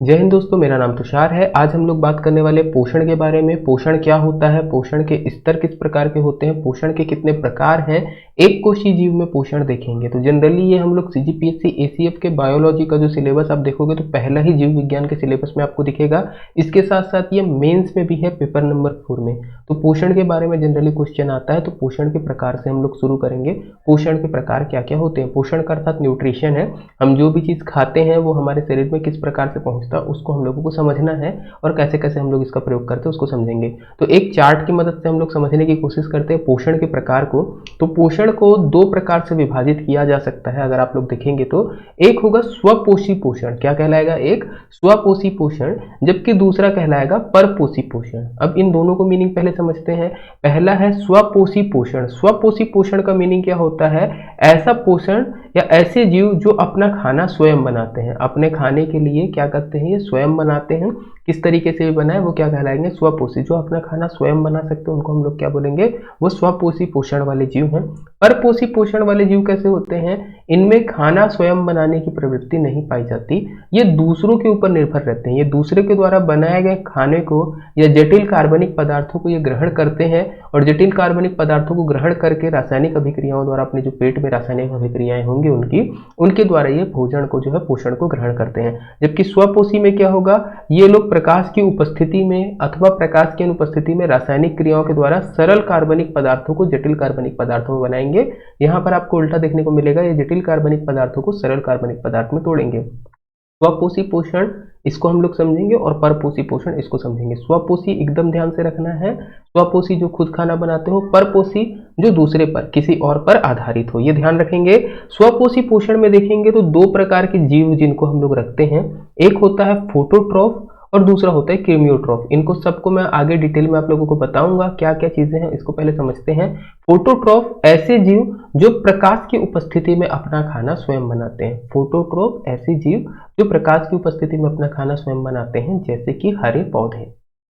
जय हिंद दोस्तों, मेरा नाम तुषार है। आज हम लोग बात करने वाले पोषण के बारे में। पोषण क्या होता है, पोषण के स्तर किस प्रकार के होते हैं, पोषण के कितने प्रकार हैं, एक कोशीय जीव में पोषण देखेंगे। तो जनरली ये हम लोग सीजीपीएससी एसीएफ के बायोलॉजी का जो सिलेबस आप देखोगे तो पहला ही जीव विज्ञान के सिलेबस में आपको दिखेगा। इसके साथ साथ ये मेंस में भी है, पेपर नंबर 4 में। तो पोषण के बारे में जनरली क्वेश्चन आता है, तो पोषण के प्रकार से हम लोग शुरू करेंगे। पोषण के प्रकार क्या क्या होते हैं। पोषण का अर्थात न्यूट्रिशन है, हम जो भी चीज़ खाते हैं वो हमारे शरीर में किस प्रकार से पहुंचता है उसको हम लोगों को समझना है, और कैसे कैसे हम लोग इसका प्रयोग करते हैं उसको समझेंगे। तो एक चार्ट की मदद से हम लोग समझने की कोशिश करते हैं पोषण के प्रकार को। तो पोषण को दो प्रकार से विभाजित किया जा सकता है, अगर आप लोग देखेंगे तो। एक होगा स्वपोषी पोषण, क्या कहलाएगा, एक स्वपोषी पोषण, जबकि दूसरा कहलाएगा परपोषी पोषण। अब इन दोनों को मीनिंग पहले समझते हैं। पहला है स्वपोषी पोषण। स्वपोषी पोषण का मीनिंग क्या होता है, ऐसा पोषण या ऐसे जीव जो अपना खाना स्वयं बनाते हैं, अपने खाने के लिए क्या करते हैं, ये स्वयं बनाते हैं। किस तरीके से भी बनाए वो क्या कहलाएंगे, स्वपोषी। जो अपना खाना स्वयं बना सकते हैं उनको हम लोग क्या बोलेंगे, वो स्वपोषी पोषण वाले जीव हैं। परपोषी पोषण वाले जीव कैसे होते हैं, इनमें खाना स्वयं बनाने की प्रवृत्ति नहीं पाई जाती, ये दूसरों के ऊपर निर्भर रहते हैं। ये दूसरे के द्वारा बनाए गए खाने को या जटिल कार्बनिक पदार्थों को ये ग्रहण करते हैं, और जटिल कार्बनिक पदार्थों को ग्रहण करके रासायनिक अभिक्रियाओं द्वारा अपने जो पेट में रासायनिक अभिक्रियाएं होंगी उनके द्वारा ये भोजन को जो है पोषण को ग्रहण करते हैं। जबकि स्वपोषी में क्या होगा, ये लोग प्रकाश की उपस्थिति में अथवा प्रकाश की अनुपस्थिति में रासायनिक क्रियाओं के द्वारा सरल कार्बनिक पदार्थों को जटिल कार्बनिक पदार्थों में बनाएंगे। यहाँ पर आपको उल्टा देखने को मिलेगा, ये जटिल कार्बनिक पदार्थों को सरल कार्बनिक पदार्थ में तोड़ेंगे। स्वपोषी पोषण इसको हम लोग समझेंगे, और परपोषी पोषण इसको समझेंगे। स्वपोषी एकदम ध्यान से रखना है, स्वपोषी जो खुद खाना बनाते हो, परपोषी जो दूसरे पर किसी और पर आधारित हो, ये ध्यान रखेंगे। स्वपोषी पोषण में देखेंगे तो दो प्रकार के जीव जिनको हम लोग रखते हैं, एक होता है फोटोट्रॉफ और दूसरा होता है क्रीमियोट्रॉफ। इनको सबको मैं आगे डिटेल में आप लोगों को बताऊंगा क्या क्या चीजें हैं, इसको पहले समझते हैं। फोटोट्रॉफ ऐसे जीव जो प्रकाश की उपस्थिति में अपना खाना स्वयं बनाते हैं। फोटोट्रॉफ ऐसे जीव जो प्रकाश की उपस्थिति में अपना खाना स्वयं बनाते हैं, जैसे कि हरे पौधे।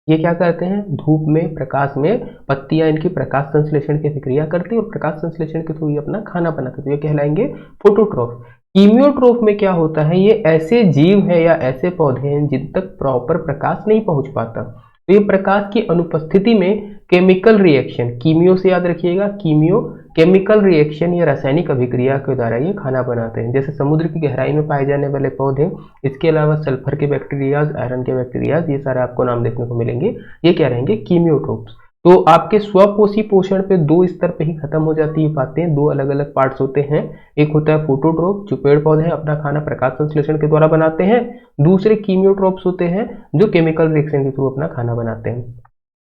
ये क्या करते हैं, धूप में प्रकाश में पत्तियां इनकी प्रकाश संश्लेषण की प्रक्रिया करती है और प्रकाश संश्लेषण के थ्रू ये अपना खाना बनाते हैं, तो ये कहलाएंगे फोटोट्रॉफ। कीमियोट्रोफ में क्या होता है, ये ऐसे जीव है या ऐसे पौधे हैं जिन तक प्रॉपर प्रकाश नहीं पहुंच पाता, तो ये प्रकाश की अनुपस्थिति में केमिकल रिएक्शन, कीमियो से याद रखिएगा, कीमियो केमिकल रिएक्शन या रासायनिक अभिक्रिया के द्वारा ये खाना बनाते हैं। जैसे समुद्र की गहराई में पाए जाने वाले पौधे, इसके अलावा सल्फर के बैक्टीरियाज, आयरन के बैक्टीरियाज, ये सारे आपको नाम देखने को मिलेंगे, ये क्या रहेंगे, कीमियोट्रोप्स। तो आपके स्वपोषी पोषण पे दो स्तर पे ही खत्म हो जाती है बातें, दो अलग अलग पार्ट्स होते हैं। एक होता है फोटोट्रोप, जो पेड़ पौधे अपना खाना प्रकाश संश्लेषण के द्वारा बनाते हैं। दूसरे कीमियोट्रोप्स होते हैं जो केमिकल रिएक्शन के थ्रू अपना खाना बनाते हैं।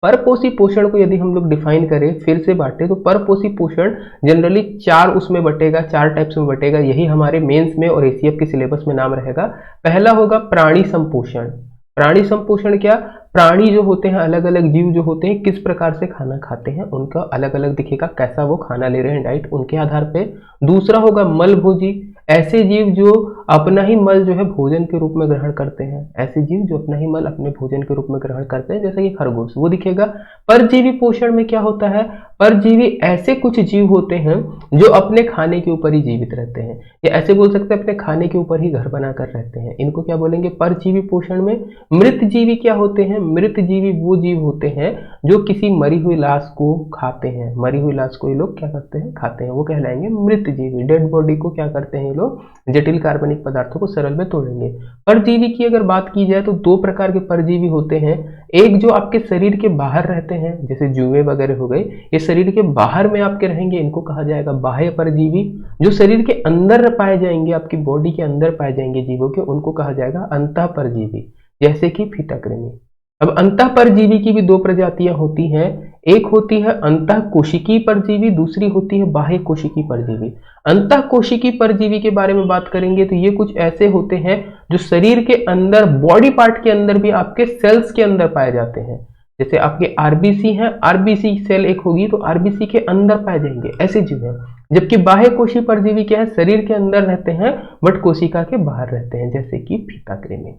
परपोषी पोषण को यदि हम लोग डिफाइन करें, फिर से बांटे, तो परपोषी पोषण जनरली चार उसमें बटेगा, चार टाइप्स में बटेगा। यही हमारे मेंस में और एसीएफ के सिलेबस में नाम रहेगा। पहला होगा प्राणी संपोषण। प्राणी संपोषण क्या, प्राणी जो होते हैं, अलग अलग जीव जो होते हैं, किस प्रकार से खाना खाते हैं उनका अलग अलग दिखेगा, कैसा वो खाना ले रहे हैं डाइट, उनके आधार पे। दूसरा होगा मलभोजी, ऐसे जीव जो अपना ही मल जो है भोजन के रूप में ग्रहण करते हैं, ऐसे जीव जो अपना ही मल अपने भोजन के रूप में ग्रहण करते हैं, जैसे कि खरगोश, वो दिखेगा। परजीवी पोषण में क्या होता है, परजीवी ऐसे कुछ जीव होते हैं जो अपने खाने के ऊपर ही जीवित रहते हैं, या ऐसे बोल सकते हैं अपने खाने के ऊपर ही घर बनाकर रहते हैं, इनको क्या बोलेंगे, परजीवी पोषण में। मृत जीवी क्या होते हैं, मृत जीवी वो जीव होते हैं जो किसी मरी हुई लाश को खाते हैं, मरी हुई लाश को ये लोग क्या करते हैं, खाते हैं, वो कहलाएंगे मृत जीवी। डेड बॉडी को क्या करते हैं ये लोग, जटिल कार्बनिक पदार्थों को सरल में तोड़ेंगे। परजीवी की अगर बात की जाए तो दो प्रकार के परजीवी होते हैं। एक जो आपके शरीर के बाहर रहते हैं, जैसे जुए वगैरह हो गए, ये शरीर के बाहर में आपके रहेंगे, इनको कहा जाएगा बाह्य परजीवी। जो शरीर के अंदर पाए जाएंगे, आपकी बॉडी के अंदर पाए जाएंगे जीवों के, उनको कहा जाएगा अंतः परजीवी, जैसे कि फीताकृमि। अब अंतः परजीवी की भी दो प्रजातियां होती हैं, एक होती है अंतः कोशिकीय परजीवी, दूसरी होती है बाह्य कोशिकीय परजीवी। अंतः कोशिकीय परजीवी के बारे में बात करेंगे तो ये कुछ ऐसे होते हैं जो शरीर के अंदर, बॉडी पार्ट के अंदर भी आपके सेल्स के अंदर पाए जाते हैं। जैसे आपके आरबीसी हैं, आरबीसी सेल एक होगी तो आरबीसी के अंदर पाए जाएंगे, ऐसे जीव हैं। जबकि बाह्य कोशिकीय परजीवी क्या है, शरीर के अंदर रहते हैं बट कोशिका के बाहर रहते हैं, जैसे कि फीताकृमि।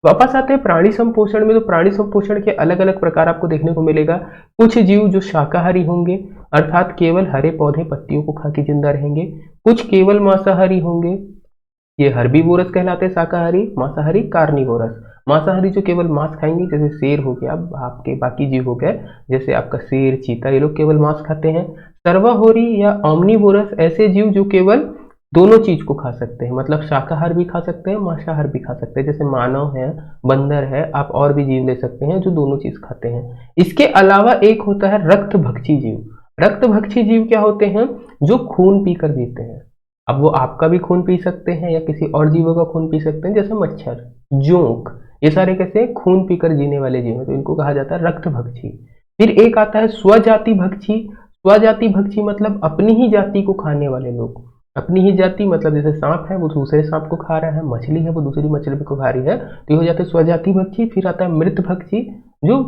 वापस आते हैं प्राणी संपोषण में, तो प्राणी संपोषण के अलग अलग प्रकार आपको देखने को मिलेगा। कुछ जीव जो शाकाहारी होंगे, अर्थात केवल हरे पौधे पत्तियों को खा के जिंदा रहेंगे। कुछ केवल मांसाहारी होंगे, ये हर्बीवोरस कहलाते हैं शाकाहारी। मांसाहारी कार्निवोरस, मांसाहारी जो केवल मांस खाएंगे, जैसे शेर हो गया, आपके बाकी जीव हो गए, जैसे आपका शेर, चीता, ये लोग केवल मांस खाते हैं। सर्वाहारी या ऑमनीवोरस ऐसे जीव जो केवल दोनों चीज को खा सकते हैं, मतलब शाकाहार भी खा सकते हैं, मांसाहार भी खा सकते हैं, जैसे मानव है, बंदर है, आप और भी जीव ले सकते हैं जो दोनों चीज खाते हैं। इसके अलावा एक होता है रक्तभक्षी जीव। रक्तभक्षी जीव क्या होते हैं? जो खून पीकर जीते हैं। अब वो आपका भी खून पी सकते हैं या किसी और जीवों का खून पी सकते हैं, जैसे मच्छर, जोंक, ये सारे कैसे खून पीकर जीने वाले जीव हैं, तो इनको कहा जाता है रक्तभक्षी। फिर एक आता है स्वजाति भक्षी। स्वजाति भक्षी मतलब अपनी ही जाति को खाने वाले लोग। अपनी ही जाति मतलब जैसे सांप है वो दूसरे सांप को खा रहा है, मछली है वो दूसरी मछली को खा रही है, तो ये हो जाते हैं स्वजाति भक्षी। फिर आता है मृत भक्षी, जो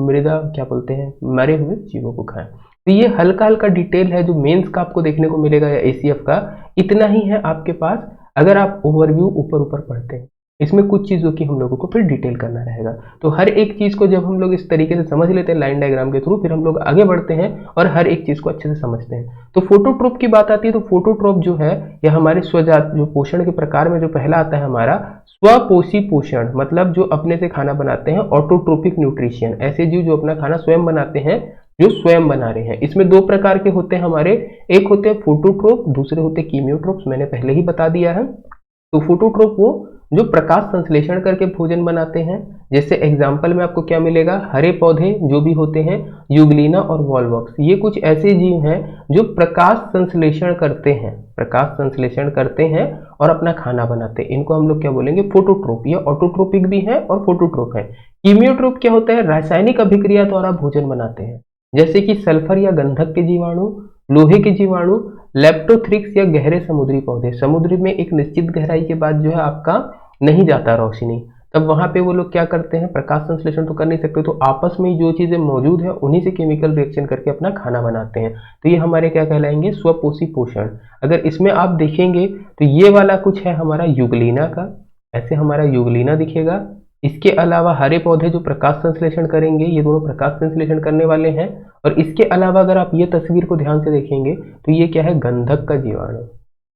मृदा क्या बोलते हैं, मरे हुए जीवों को खाए। तो ये हल्का हल्का डिटेल है जो मेंस का आपको देखने को मिलेगा या एसीएफ का, इतना ही है आपके पास अगर आप ओवरव्यू ऊपर ऊपर पढ़ते हैं। इसमें कुछ चीज़ों की हम लोगों को फिर डिटेल करना रहेगा। तो हर एक चीज़ को जब हम लोग इस तरीके से समझ लेते हैं लाइन डायग्राम के थ्रू, फिर हम लोग आगे बढ़ते हैं और हर एक चीज़ को अच्छे से समझते हैं। तो फोटोट्रोप की बात आती है, तो फोटोट्रोप जो है यह हमारे स्वजात जो पोषण के प्रकार में जो पहला आता है हमारा स्वपोषी पोषण, मतलब जो अपने से खाना बनाते हैं। ऑटोट्रोपिक न्यूट्रिशन, ऐसे जीव जो अपना खाना स्वयं बनाते हैं, जो स्वयं बना रहे हैं। इसमें दो प्रकार के होते हैं हमारे, एक होते हैं फोटोट्रोप, दूसरे होते हैं कीमियोट्रोप्स, मैंने पहले ही बता दिया है। तो फोटोट्रोप वो जो प्रकाश संश्लेषण करके भोजन बनाते हैं, जैसे एग्जाम्पल में आपको क्या मिलेगा, हरे पौधे जो भी होते हैं, यूग्लिना और वॉलवॉक्स, ये कुछ ऐसे जीव हैं जो प्रकाश संश्लेषण करते हैं, प्रकाश संश्लेषण करते हैं और अपना खाना बनाते हैं। इनको हम लोग क्या बोलेंगे, फोटोट्रोप। ये ऑटोट्रोपिक भी है और फोटोट्रोप है। कीमियोट्रोप क्या होता है, रासायनिक अभिक्रिया द्वारा भोजन बनाते हैं, जैसे कि सल्फर या गंधक के जीवाणु, लोहे के जीवाणु, लेप्टोथ्रिक्स या गहरे समुद्री पौधे। समुद्र में एक निश्चित गहराई के बाद जो है आपका नहीं जाता रोशनी, तब वहां पे वो लोग क्या करते हैं, प्रकाश संश्लेषण तो कर नहीं सकते, तो आपस में जो चीजें मौजूद है उन्हीं से केमिकल रिएक्शन करके अपना खाना बनाते हैं। तो ये हमारे क्या कहलाएंगे, स्वपोषी पोषण। अगर इसमें आप देखेंगे तो ये वाला कुछ है हमारा यूग्लिना का, ऐसे हमारा यूग्लिना दिखेगा। इसके अलावा हरे पौधे जो प्रकाश संश्लेषण करेंगे, ये दोनों प्रकाश संश्लेषण करने वाले हैं। और इसके अलावा अगर आप ये तस्वीर को ध्यान से देखेंगे तो ये क्या है, गंधक का जीवाणु,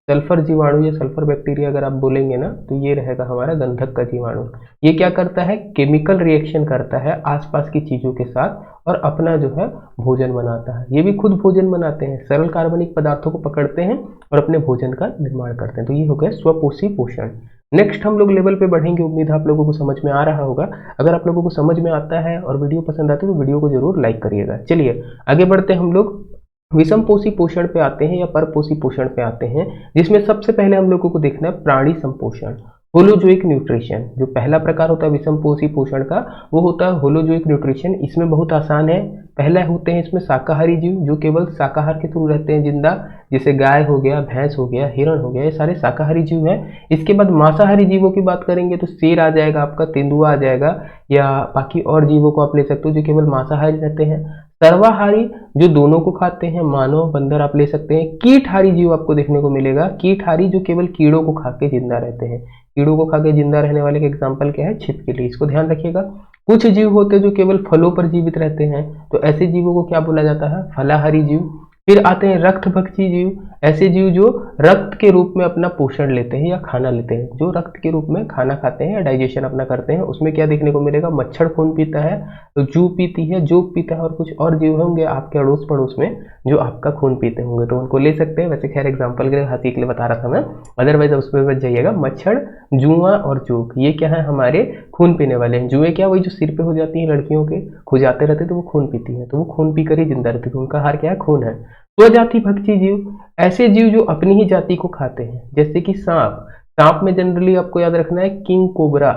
सल्फर जीवाणु या सल्फर बैक्टीरिया अगर आप बोलेंगे ना, तो ये रहेगा हमारा गंधक का जीवाणु। ये क्या करता है, केमिकल रिएक्शन करता है आसपास की चीजों के साथ और अपना जो है भोजन बनाता है। ये भी खुद भोजन बनाते हैं, सरल कार्बनिक पदार्थों को पकड़ते हैं और अपने भोजन का निर्माण करते हैं। तो ये हो गया स्वपोषी पोषण। नेक्स्ट हम लोग लेवल पे बढ़ेंगे, उम्मीद है आप लोगों को समझ में आ रहा होगा। अगर आप लोगों को समझ में आता है और वीडियो पसंद आती है तो वीडियो को जरूर लाइक करिएगा। चलिए आगे बढ़ते हैं, हम लोग विषम पोषी पोषण पे आते हैं या परपोषी पोषण पे आते हैं, जिसमें सबसे पहले हम लोगों को देखना है प्राणी संपोषण, होलोजोइक न्यूट्रिशन। जो पहला प्रकार होता है विषम पोषी पोषण का, वो होता है होलोजोइक न्यूट्रिशन। इसमें बहुत आसान है, पहला होते हैं इसमें शाकाहारी जीव जो केवल शाकाहार के थ्रू रहते हैं जिंदा, जैसे गाय हो गया, भैंस हो गया, हिरण हो गया, ये सारे शाकाहारी जीव हैं। इसके बाद मांसाहारी जीवों की बात करेंगे तो शेर आ जाएगा आपका, तेंदुआ आ जाएगा, या बाकी और जीवों को आप ले सकते हो जो केवल मांसाहारी रहते हैं। सर्वाहारी जो दोनों को खाते हैं, मानव, बंदर आप ले सकते हैं। कीटहारी जीव आपको देखने को मिलेगा, कीटहारी जो केवल कीड़ों को खा के जिंदा रहते हैं। कीड़ों को खा के जिंदा रहने वाले का एग्जाम्पल क्या है, छिपकली, इसको ध्यान रखिएगा। कुछ जीव होते हैं जो केवल फलों पर जीवित रहते हैं, तो ऐसे जीवों को क्या बोला जाता है, फलाहारी जीव। फिर आते हैं रक्तभक्षी जीव, ऐसे जीव जो रक्त के रूप में अपना पोषण लेते हैं या खाना लेते हैं, जो रक्त के रूप में खाना खाते हैं या डाइजेशन अपना करते हैं। उसमें क्या देखने को मिलेगा, मच्छर खून पीता है, तो जू पीती है, जोक पीता है, और कुछ और जीव होंगे आपके अड़ोस पड़ोस में जो आपका खून पीते होंगे, तो उनको ले सकते हैं। वैसे खैर एग्जाम्पल के लिए हाथी के लिए बता रहा था मैं, अदरवाइज उसमें बच जाइएगा। मच्छर, जुआ और जोक, ये क्या है, हमारे खून पीने वाले हैं। जुए क्या, वही जो सिर पे हो जाती है लड़कियों के, खुजाते रहते तो वो खून पीती है, तो वो खून पीकर ही जिंदा रहती है, तो उनका आहार क्या है, खून है। स्वजाति भक्षी जीव, ऐसे जीव जो अपनी ही जाति को खाते हैं, जैसे कि सांप। सांप में जनरली आपको याद रखना है किंग कोबरा।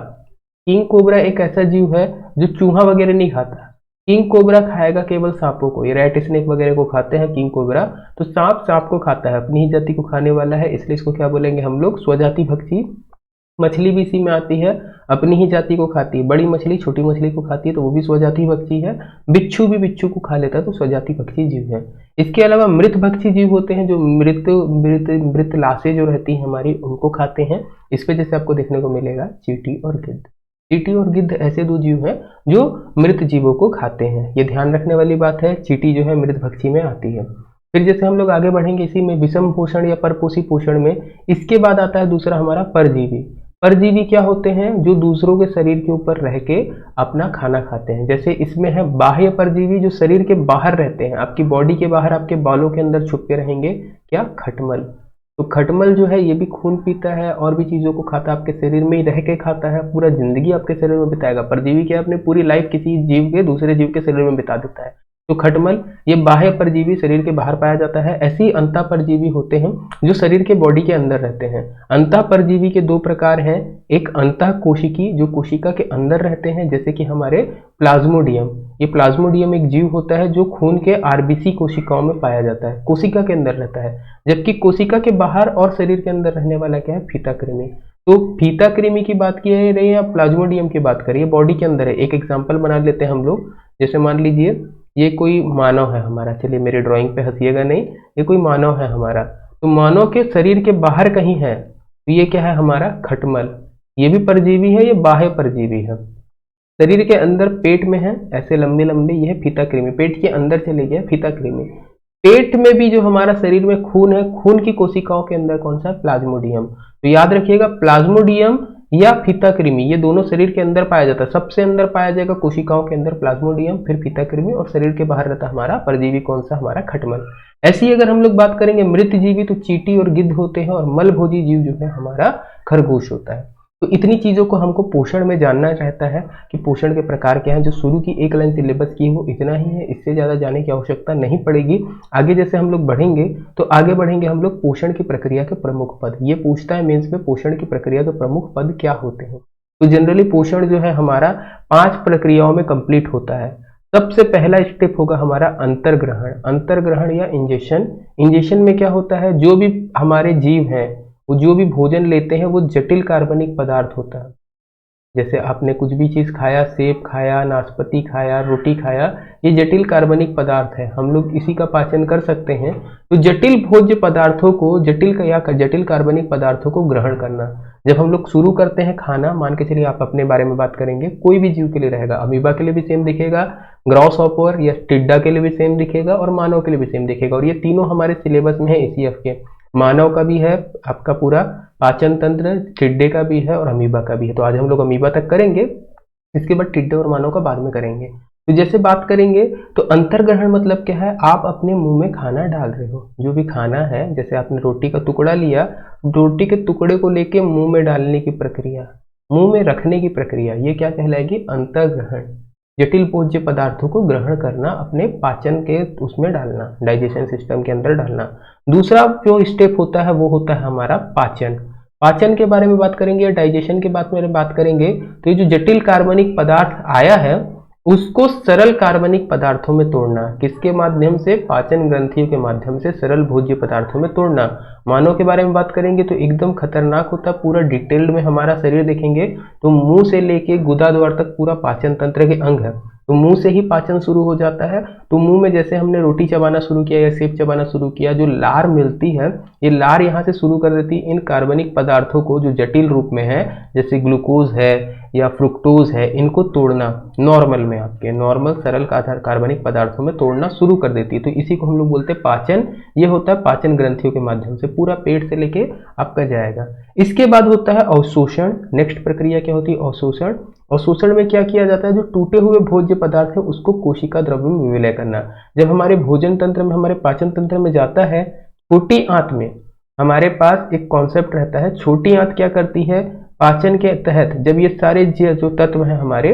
किंग कोबरा एक ऐसा जीव है जो चूहा वगैरह नहीं खाता, किंग कोबरा खाएगा केवल सांपों को, ये रेट स्नेक वगैरह को खाते हैं किंग कोबरा। तो सांप सांप को खाता है, अपनी ही जाति को खाने वाला है, इसलिए इसको क्या बोलेंगे हम लोग, स्वजाति भक्षी। मछली भी इसी में आती है, अपनी ही जाति को खाती है, बड़ी मछली छोटी मछली को खाती है, तो वो भी स्वजाति भक्षी है। बिच्छू भी बिच्छू को खा लेता है, तो स्वजाति भक्षी जीव है। इसके अलावा मृत भक्षी जीव होते हैं जो मृत मृत मृत लाशें जो रहती हैं हमारी, उनको खाते हैं। इस पे जैसे आपको देखने को मिलेगा चींटी और गिद्ध। चींटी और गिद्ध ऐसे दो जीव हैं जो मृत जीवों को खाते हैं, ये ध्यान रखने वाली बात है। चींटी जो है मृत भक्षी में आती है। फिर जैसे हम लोग आगे बढ़ेंगे इसी में विषम पोषण या परपोषी पोषण में, इसके बाद आता है दूसरा हमारा परजीवी। परजीवी क्या होते हैं? जो दूसरों के शरीर के ऊपर रह के अपना खाना खाते हैं। जैसे इसमें है बाह्य परजीवी, जो शरीर के बाहर रहते हैं, आपकी बॉडी के बाहर, आपके बालों के अंदर छुप के रहेंगे। क्या? खटमल। तो खटमल जो है ये भी खून पीता है और भी चीजों को खाता है, आपके शरीर में ही रह के खाता है, पूरा जिंदगी आपके शरीर में बिताएगा। परजीवी क्या? अपनी पूरी लाइफ किसी जीव के, दूसरे जीव के शरीर में बिता देता है। तो खटमल ये बाह्य परजीवी शरीर के बाहर पाया जाता है। ऐसे ही अंतः परजीवी होते हैं जो शरीर के बॉडी के अंदर रहते हैं। अंतः परजीवी के दो प्रकार हैं, एक अंतः कोशिकी जो कोशिका के अंदर रहते हैं, जैसे कि हमारे प्लाज्मोडियम। ये प्लाज्मोडियम एक जीव होता है जो खून के आरबीसी कोशिकाओं में पाया जाता है, कोशिका के अंदर रहता है। जबकि कोशिका के बाहर और शरीर के अंदर रहने वाला क्या है? फीता कृमि। तो फीता कृमि की बात की रही है या प्लाज्मोडियम की बात करिए, बॉडी के अंदर है। एक एग्जाम्पल बना लेते हैं हम लोग। जैसे मान लीजिए ये कोई मानव है हमारा, चलिए मेरे ड्राइंग पे हंसिएगा नहीं, ये कोई मानव है हमारा। तो मानव के शरीर के बाहर कहीं है, तो ये क्या है? हमारा खटमल। ये भी परजीवी है, ये बाह्य परजीवी है। शरीर के अंदर पेट में है ऐसे लंबे लंबे, ये है फीता कृमि। पेट के अंदर चले गया फीता कृमि। पेट में भी जो हमारा शरीर में खून है, खून की कोशिकाओं के अंदर कौन सा? प्लाज्मोडियम। तो याद रखिएगा, प्लाज्मोडियम या फीता कृमि ये दोनों शरीर के अंदर पाया जाता है। सबसे अंदर पाया जाएगा कोशिकाओं के अंदर प्लाज्मोडियम, फिर फीता कृमि, और शरीर के बाहर रहता हमारा परजीवी कौन सा? हमारा खटमल। ऐसी अगर हम लोग बात करेंगे मृत जीवी, तो चींटी और गिद्ध होते हैं, और मलभोजी जीव जो है हमारा खरगोश होता है। तो इतनी चीजों को हमको पोषण में जानना रहता है कि पोषण के प्रकार क्या हैं। जो शुरू की एक लाइन सिलेबस की वो इतना ही है, इससे ज्यादा जाने की आवश्यकता नहीं पड़ेगी। आगे जैसे हम लोग बढ़ेंगे तो आगे बढ़ेंगे हम लोग पोषण की प्रक्रिया के प्रमुख पद। ये पूछता है मेंस में, पोषण की प्रक्रिया के प्रमुख पद क्या होते हैं। तो जनरली पोषण जो है हमारा 5 प्रक्रियाओं में कंप्लीट होता है। सबसे पहला स्टेप होगा हमारा अंतर्ग्रहण। अंतर्ग्रहण या इंजेक्शन। इंजेक्शन में क्या होता है? जो भी हमारे जीव हैं वो जो भी भोजन लेते हैं वो जटिल कार्बनिक पदार्थ होता है। जैसे आपने कुछ भी चीज खाया, सेब खाया, नाशपाती खाया, रोटी खाया, ये जटिल कार्बनिक पदार्थ है, हम लोग इसी का पाचन कर सकते हैं। तो जटिल भोज्य पदार्थों को, जटिल कार्बनिक पदार्थों को ग्रहण करना, जब हम लोग शुरू करते हैं खाना, मान के चलिए आप अपने बारे में बात करेंगे, कोई भी जीव के लिए रहेगा, अमीबा के लिए भी सेम दिखेगा, ग्रास हॉपर या टिड्डा के लिए भी सेम दिखेगा, और मानव के लिए भी सेम दिखेगा। और ये तीनों हमारे सिलेबस में है एसीएफ के। मानव का भी है आपका पूरा पाचन तंत्र, टिड्डे का भी है और अमीबा का भी है। तो आज हम लोग अमीबा तक करेंगे, इसके बाद टिड्डे और मानव का बाद में करेंगे। तो जैसे बात करेंगे तो अंतर्ग्रहण मतलब क्या है? आप अपने मुंह में खाना डाल रहे हो, जो भी खाना है, जैसे आपने रोटी का टुकड़ा लिया, रोटी के टुकड़े को लेके मुंह में डालने की प्रक्रिया, मुंह में रखने की प्रक्रिया, ये क्या कहलाएगी? अंतर्ग्रहण। जटिल भोज्य पदार्थों को ग्रहण करना, अपने पाचन के उसमें डालना, डाइजेशन सिस्टम के अंदर डालना। दूसरा जो स्टेप होता है वो होता है हमारा पाचन। पाचन के बारे में बात करेंगे या डाइजेशन के बारे में बात करेंगे, तो ये जो जटिल कार्बनिक पदार्थ आया है उसको सरल कार्बनिक पदार्थों में तोड़ना। किसके माध्यम से? पाचन ग्रंथियों के माध्यम से सरल भोज्य पदार्थों में तोड़ना। मानव के बारे में बात करेंगे तो एकदम खतरनाक होता, पूरा डिटेल्ड में हमारा शरीर देखेंगे तो मुंह से लेके गुदा द्वार तक पूरा पाचन तंत्र के अंग है। तो मुंह से ही पाचन शुरू हो जाता है। तो मुंह में जैसे हमने रोटी चबाना शुरू किया या सेब चबाना शुरू किया, जो लार मिलती है, ये लार यहाँ से शुरू कर देती है इन कार्बनिक पदार्थों को जो जटिल रूप में है, जैसे ग्लूकोज है या फ्रुक्टोज है, इनको तोड़ना नॉर्मल में, आपके नॉर्मल सरल कार्बनिक पदार्थों में तोड़ना शुरू कर देती है। तो इसी को हम लोग बोलते हैं पाचन। ये होता है पाचन ग्रंथियों के माध्यम से, पूरा पेट से लेके आपका जाएगा। इसके बाद होता है अवशोषण। नेक्स्ट प्रक्रिया क्या होती है? अवशोषण। अवशोषण में क्या किया जाता है? जो टूटे हुए भोज्य पदार्थ है उसको कोशिका द्रव्य में विलय करना। जब हमारे भोजन तंत्र में, हमारे पाचन तंत्र में जाता है, छोटी आंत में हमारे पास एक कॉन्सेप्ट रहता है। छोटी आंत क्या करती है? पाचन के तहत जब ये सारे जो तत्व हैं हमारे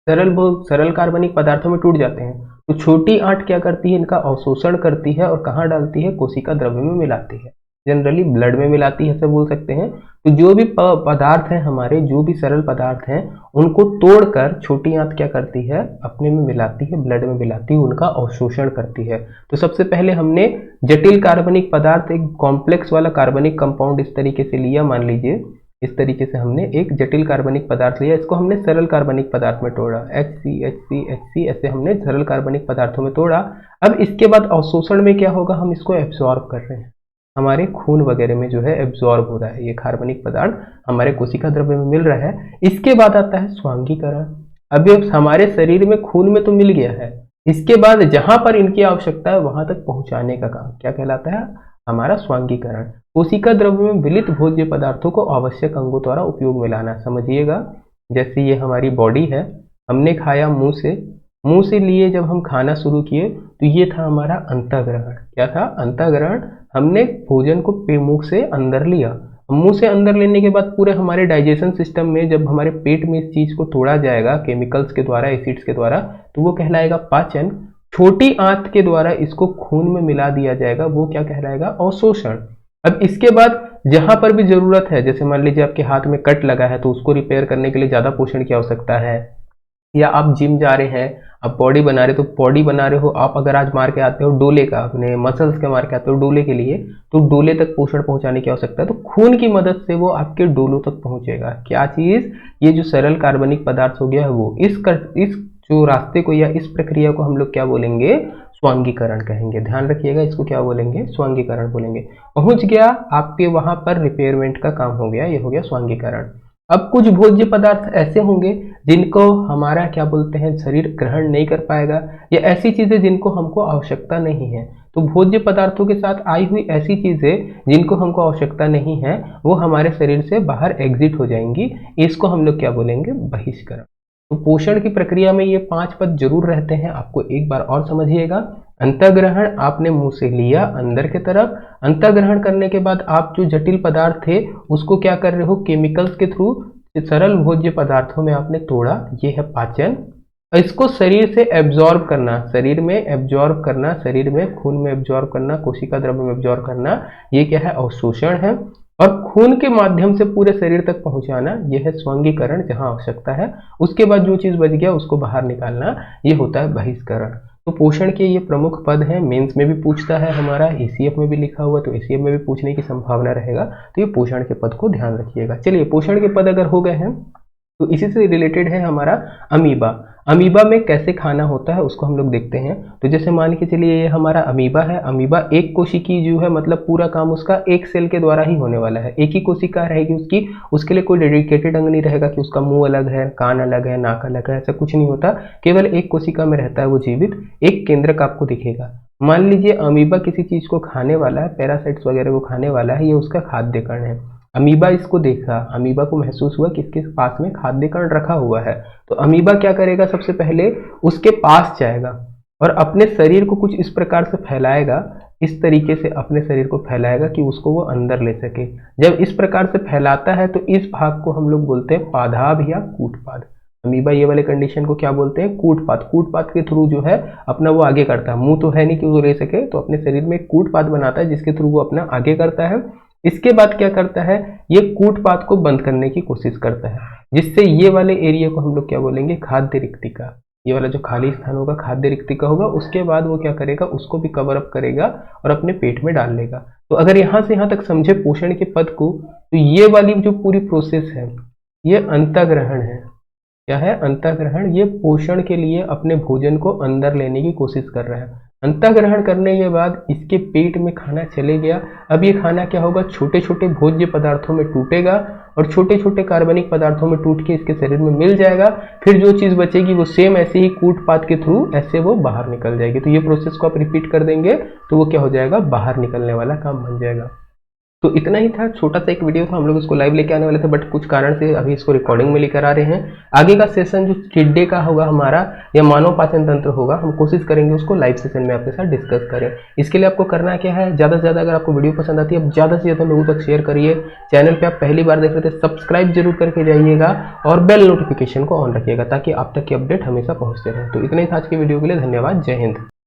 सरल कार्बनिक पदार्थों में टूट जाते हैं, तो छोटी आंत क्या करती है? इनका अवशोषण करती है और कहाँ डालती है? कोशिका द्रव्य में मिलाती है। जनरली ब्लड में मिलाती है, ऐसा बोल सकते हैं। तो जो भी पदार्थ हैं हमारे, जो भी सरल पदार्थ हैं, उनको तोड़कर छोटी आंत क्या करती है? अपने में मिलाती है, ब्लड में मिलाती है, उनका अवशोषण करती है। तो सबसे पहले हमने जटिल कार्बनिक पदार्थ, एक कॉम्प्लेक्स वाला कार्बनिक कंपाउंड इस तरीके से लिया, मान लीजिए इस तरीके से हमने एक जटिल कार्बनिक पदार्थ लिया, इसको हमने सरल कार्बनिक पदार्थ में तोड़ा, HC ऐसे हमने सरल कार्बनिक पदार्थों में तोड़ा। अब इसके बाद अवशोषण में क्या होगा? हम इसको एब्जॉर्ब कर रहे हैं, हमारे खून वगैरह में जो है एब्जॉर्ब हो रहा है, ये कार्बनिक पदार्थ हमारे कोशिका द्रव्य में मिल रहा है। इसके बाद आता है स्वांगीकरण। अब ये हमारे शरीर में खून में तो मिल गया है, इसके बाद जहां पर इनकी आवश्यकता है वहां तक पहुंचाने का काम क्या कहलाता है, हमारा स्वांगीकरण। कोशिका द्रव्य में विलित भोज्य पदार्थों को आवश्यक अंगों द्वारा उपयोग में लाना। समझिएगा, जैसे ये हमारी बॉडी है, हमने खाया मुंह से लिए जब हम खाना शुरू किए तो ये था हमारा अंतःग्रहण। क्या था, अंतःग्रहण। हमने भोजन को मुंह से अंदर लिया, मुंह से अंदर लेने के बाद पूरे हमारे डाइजेशन सिस्टम में जब हमारे पेट में इस चीज को तोड़ा जाएगा केमिकल्स के द्वारा, एसिड्स के द्वारा, तो वो कहलाएगा पाचन। छोटी आंत के द्वारा इसको खून में मिला दिया जाएगा, वो क्या कहलाएगा, अवशोषण। अब इसके बाद जहां पर भी जरूरत है, जैसे मान लीजिए आपके हाथ में कट लगा है तो उसको रिपेयर करने के लिए ज्यादा पोषण की आवश्यकता है, या आप जिम जा रहे हैं, आप बॉडी बना रहे, तो बॉडी बना रहे हो आप, अगर आज मार के आते हो डोले का, अपने मसल्स के मार के आते हो डोले के लिए, तो डोले तक पोषण पहुंचाने की आवश्यकता है, तो खून की मदद से वो आपके डोलों तक पहुंचेगा। क्या चीज, ये जो सरल कार्बनिक पदार्थ हो गया है वो, इस जो रास्ते को या इस प्रक्रिया को हम लोग क्या बोलेंगे, स्वांगीकरण कहेंगे। ध्यान रखिएगा, इसको क्या बोलेंगे, स्वांगीकरण बोलेंगे। पहुंच गया आपके वहां पर, रिपेयरमेंट का काम हो गया, ये हो गया स्वांगीकरण। अब कुछ भोज्य पदार्थ ऐसे होंगे जिनको हमारा क्या बोलते हैं, शरीर ग्रहण नहीं कर पाएगा, या ऐसी चीजें जिनको हमको आवश्यकता नहीं है। तो भोज्य पदार्थों के साथ आई हुई ऐसी चीजें जिनको हमको आवश्यकता नहीं है वो हमारे शरीर से बाहर एग्जिट हो जाएंगी, इसको हम लोग क्या बोलेंगे, बहिष्करण। तो पोषण की प्रक्रिया में ये 5 पद जरूर रहते हैं, आपको एक बार और समझिएगा। अंतःग्रहण, आपने मुंह से लिया अंदर की तरफ, अंतःग्रहण करने के बाद आप जो जटिल पदार्थ थे उसको क्या कर रहे हो, केमिकल्स के थ्रू सरल भोज्य पदार्थों में आपने तोड़ा, ये है पाचन। इसको शरीर से एब्जॉर्ब करना, शरीर में एब्जॉर्ब करना, शरीर में खून में एब्जॉर्ब करना, कोशिका द्रव्य में एब्जॉर्ब करना, ये क्या है, अवशोषण है। और खून के माध्यम से पूरे शरीर तक पहुंचाना, यह है स्वांगीकरण, जहां आवश्यकता है। उसके बाद जो चीज बच गया उसको बाहर निकालना, ये होता है बहिष्करण। तो पोषण के ये प्रमुख पद हैं, मेंस में भी पूछता है हमारा, एसीएफ में भी लिखा हुआ, तो एसीएफ में भी पूछने की संभावना रहेगा, तो ये पोषण के पद को ध्यान रखिएगा। चलिए, पोषण के पद अगर हो गए हैं तो इसी से रिलेटेड है हमारा अमीबा। अमीबा में कैसे खाना होता है उसको हम लोग देखते हैं। तो जैसे मान के चलिए ये हमारा अमीबा है, अमीबा एक कोशिकीय जीव है, मतलब पूरा काम उसका एक सेल के द्वारा ही होने वाला है, एक ही कोशिका रहेगी उसकी, उसके लिए कोई डेडिकेटेड अंग नहीं रहेगा कि उसका मुंह अलग है, कान अलग है, नाक अलग है, ऐसा कुछ नहीं होता, केवल एक कोशिका में रहता है वो जीवित, एक केंद्रक आपको दिखेगा। मान लीजिए अमीबा किसी चीज को खाने वाला है, पैरासाइट्स वगैरह को खाने वाला है, ये उसका खाद्य कण है। अमीबा इसको देखा, अमीबा को महसूस हुआ कि इसके पास में खाद्य कण रखा हुआ है, तो अमीबा क्या करेगा, सबसे पहले उसके पास जाएगा और अपने शरीर को कुछ इस प्रकार से फैलाएगा, इस तरीके से अपने शरीर को फैलाएगा कि उसको वो अंदर ले सके। जब इस प्रकार से फैलाता है तो इस भाग को हम लोग बोलते हैं पादाभ या कूटपाद। अमीबा ये वाले कंडीशन को क्या बोलते हैं, कूटपाद। कूटपाद के थ्रू जो है अपना वो आगे करता है, मुंह तो है नहीं कि वो ले सके, तो अपने शरीर में कूटपाद बनाता है जिसके थ्रू वो अपना आगे करता है। इसके बाद क्या करता है, ये कूटपाद को बंद करने की कोशिश करता है, जिससे ये वाले एरिया को हम लोग क्या बोलेंगे, खाद्य रिक्तिका। ये वाला जो खाली स्थान होगा खाद्य रिक्तिका होगा। उसके बाद वो क्या करेगा, उसको भी कवर अप करेगा और अपने पेट में डाल लेगा। तो अगर यहां से यहां तक समझे पोषण के पद को, तो ये वाली जो पूरी प्रोसेस है ये अंतःग्रहण है। क्या है, अंतःग्रहण। ये पोषण के लिए अपने भोजन को अंदर लेने की कोशिश कर रहा है। अंतःग्रहण करने के बाद इसके पेट में खाना चले गया। अब ये खाना क्या होगा, छोटे छोटे भोज्य पदार्थों में टूटेगा और छोटे छोटे कार्बनिक पदार्थों में टूट के इसके शरीर में मिल जाएगा। फिर जो चीज बचेगी वो सेम ऐसे ही कूटपाद के थ्रू ऐसे वो बाहर निकल जाएगी। तो ये प्रोसेस को आप रिपीट कर देंगे तो वो क्या हो जाएगा, बाहर निकलने वाला काम बन जाएगा। तो इतना ही था, छोटा सा एक वीडियो था, हम लोग इसको लाइव लेके आने वाले थे, बट कुछ कारण से अभी इसको रिकॉर्डिंग में लेकर आ रहे हैं। आगे का सेशन जो चिड्डे का होगा हमारा, या मानव पाचन तंत्र होगा, हम कोशिश करेंगे उसको लाइव सेशन में आपके साथ डिस्कस करें। इसके लिए आपको करना क्या है, ज़्यादा से ज़्यादा अगर आपको वीडियो पसंद आती है, आप ज़्यादा से ज़्यादा लोगों तक शेयर करिए। चैनल पर आप पहली बार देख रहे थे, सब्सक्राइब जरूर करके जाइएगा और बेल नोटिफिकेशन को ऑन रखिएगा ताकि आप तक की अपडेट हमेशा पहुँचते रहे। तो इतना ही था आज की वीडियो के लिए, धन्यवाद, जय हिंद।